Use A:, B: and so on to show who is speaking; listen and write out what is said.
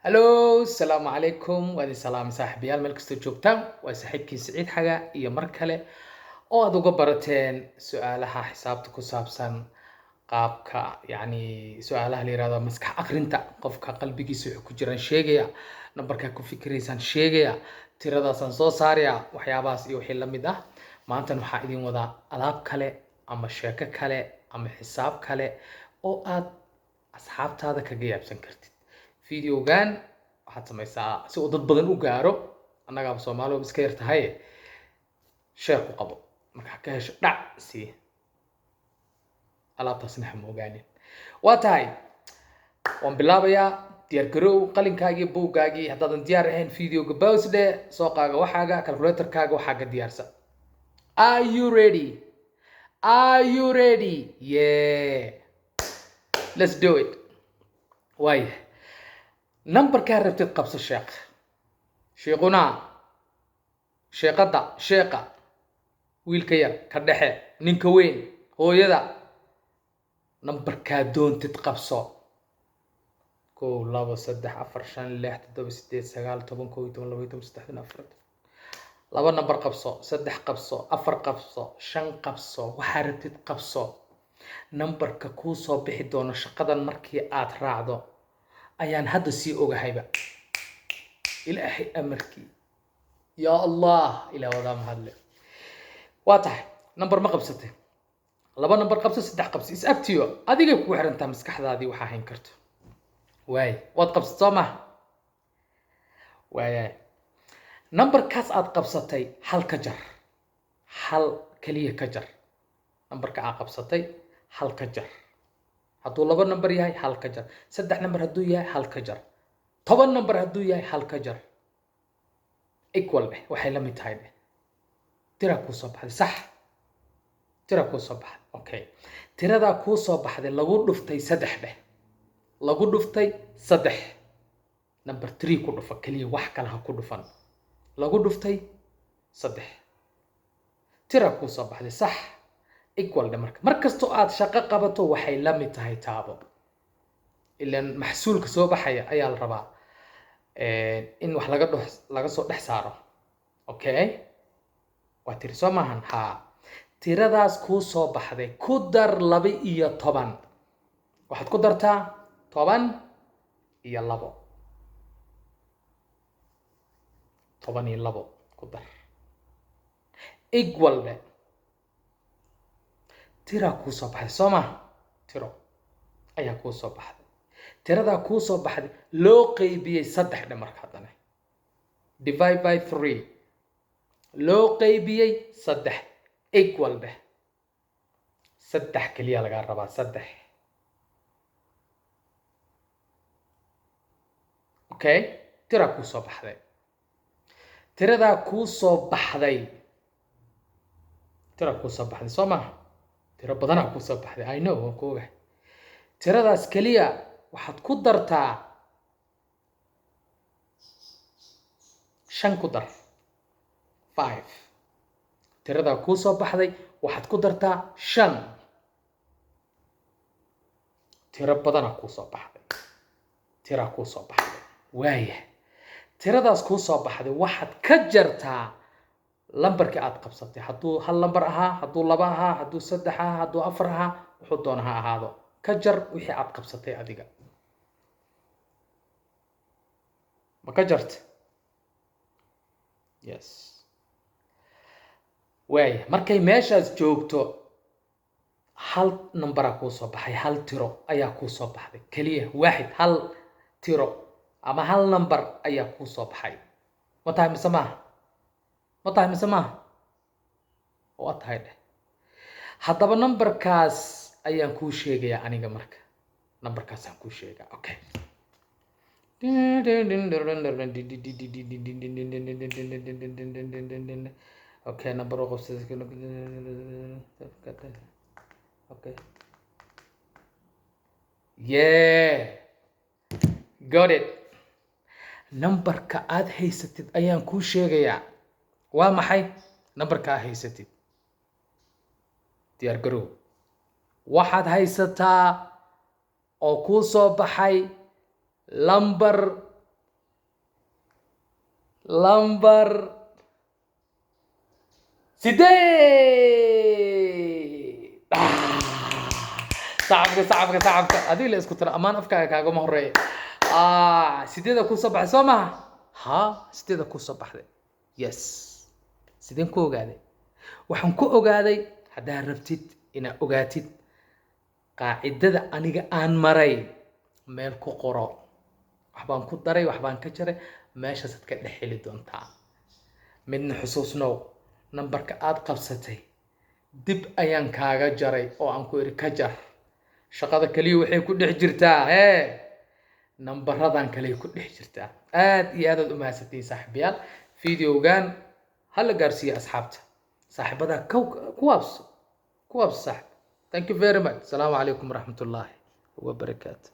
A: Hello, السلام عليكم وادي سلام saaxiibayaal meel kastoo joogtaan waa saaxiibkiin Siciid Xaga iyo mar kale oo aad uga barateen su'aalaha xisaabta ku saabsan qaabka su'aalaha la yiraahdo maskax akhrinta qofka qalbigiisa wuxuu ku jiraan sheegaya nambarka ku fikiraysaan sheegaya tiradaasaan soo saaraya waxyaabahaas iyo wixii la mid ah maanta waxaa idin wadaa alaab kale ama sheeko kale ama xisaab kale oo aad asxaabtaada kaga yaabsan kartid videogan waxaad samaysaa si uu dad badan u gaaro annaga Soomaaliya iska yar tahay share ku qabo marka ka hesho dhac si alaabtaasna ha moogaanin waa tahay waan bilaabayaa diyaar garow qalinkaagii buuggaagii haddaadan diyaar ahayn videoga pause dhe soo qaaga waxaaga calculatorkaaga waxaaga diyaarsan are you ready yeah let's do it way numberkaa rabtid qabso sheequna sheeqa wiilka yar ka dhexe ninka weyn hooyada numberkaa doontid qabso 1 2 3 4 5 6 7 8 9 10 11 12 13 14 laba number qabso 3 qabso 4 qabso 5 qabso waxaa rabtid qabso numberka kuu soo bixi doono shaqadan markii aad raacdo ayaan hadda sii ogahayba ilaahay amarkii ya allah ilaa wada mahadle waa tahay number ma qabsatay laba number qabso 3 qabso is up to you adiga ku xirantaa maskaxdaadii waxa hayn karto waay waad qabsato ma waay numberkaas aad qabsatay hal ka jar hal kaliya ka jar numberka aad qabsatay hal ka jar hadduu laba number yahay hal ka jar saddex number hadduu yahay hal ka jar 10 number hadduu yahay hal ka jar equal eh waxay la mid tahay tira ku soo baxday sax tira ku soo baxday okay tirada ku soo baxday lagu dhuftay 3 dheh lagu dhuftay 3 number 3 ku dhufa kaliya wax kale ha ku dhufan lagu dhuftay 3 tira ku soo baxday sax equal de markasto aad shaqo qabato waxay la mid tahay taabo ilaan maxsuulka soo baxaya ayaa la rabaa in wax laga soo dhex saaro okay waa tiri soo maahan ha tiradaas ku soo baxday ku dar 12 waxaad ku dartaa 10 iyo 2 10 iyo 2 ku dar equal de tira ku soo baxday Soma tiro ayaa ku soo baxday tirada ku soo baxday loo qaybiyay 3 dhe marka hadana divide by 3 loo qaybiyay 3 equal dhe 3 kaliya laga rabaa 3 okay tira ku soo baxday tirada ku soo baxday Soma tiro badan ku soo baxday I know waan ku ogahay tiradaas kaliya waxaad ku dartaa 5 ku dar 5 tirada ku soo baxday waxaad ku dartaa 5 tiro badan ku soo baxday tira ku soo baxday waaya tiradaas ku soo baxday waxaad ka jartaa lambarka aad qabsatay hadduu hal lambar ahaa hadduu laba ahaa hadduu 3 ahaa hadduu 4 ahaa wuxuu doona ha ahaado ka jar wixii aad qabsatay adiga ma ka jarta yes way markay meeshaas joogto hal number ku soo baxay hal tiro ayaa ku soo baxday kaliya waaxid hal tiro ama hal number ayaa ku soo baxay ma tahay misama oo tahay haddaba numberkaas ayaan ku sheegayaa aniga marka numberkaas aan ku sheegaa okay okay number of okay yeah got it numberka aad haysatid ayaan ku sheegayaa waa maxay numberka aad haysatid diyaar garow waxaad haysataa oo ku soo baxay number lambar sideed. صعبك هذه اللي اسكت امان افكا كاغما هوري sideeda ku soo baxay soo maaha ha sideeda ku soo baxday yes sideen ku ogaaday waxaan ku ogaaday hadaa rabtid ina ogaatid qaacidada aniga aan maray meel ku qoro waxbaan ku daray waxbaan ka jaray meeshaas aad ka dhaxeli doontaa midna xusuusno nambarka aad qabsatay dib ayaan kaaga jaray oo aan ku iri ka jar shaqada kaliya waxay ku dhex jirtaa nambaradan kale ku dhex jirtaa aad iyo aad u mahadsantiin saaxiibayaal fiidiyogan hala gaarsiiyo asxaabta saaxiibada kuwaabs saaxiib thank you very much salaamu calaykum waraxmatullaahi wabarakaatu